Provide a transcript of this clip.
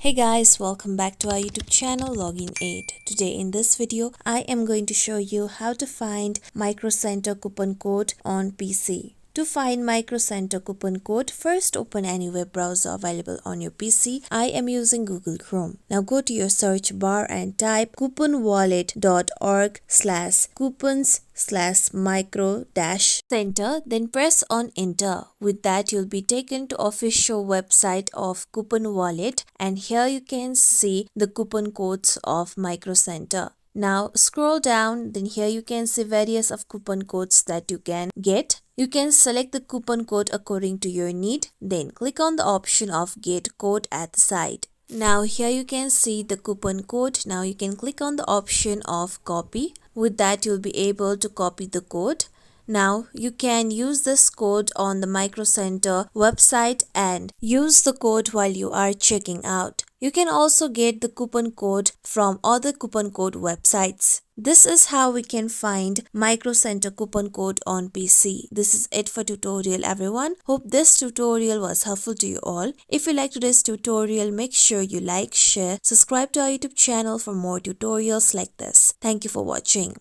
Hey guys, welcome back to our YouTube channel Login 8. Today in this video, I am going to show you how to find Micro Center coupon code on PC. To find Micro Center coupon code, first open any web browser available on your PC. I am using Google Chrome. Now go to your search bar and type couponwallet.org/coupons/micro-center, then press on enter. With that, you'll be taken to official website of Coupon Wallet, and here you can see the coupon codes of Micro Center. Now scroll down, then here you can see various of coupon codes that you can get. You can select the coupon code according to your need, then click on the option of get code at the side. Now here you can see the coupon code. Now you can click on the option of copy. With that, you'll be able to copy the code. Now you can use this code on the Micro Center website and use the code while you are checking out. You can also get the coupon code from other coupon code websites. This is how we can find Micro Center coupon code on PC. This is it for tutorial everyone. Hope this tutorial was helpful to you all. If you liked today's tutorial, make sure you like, share, subscribe to our YouTube channel for more tutorials like this. Thank you for watching.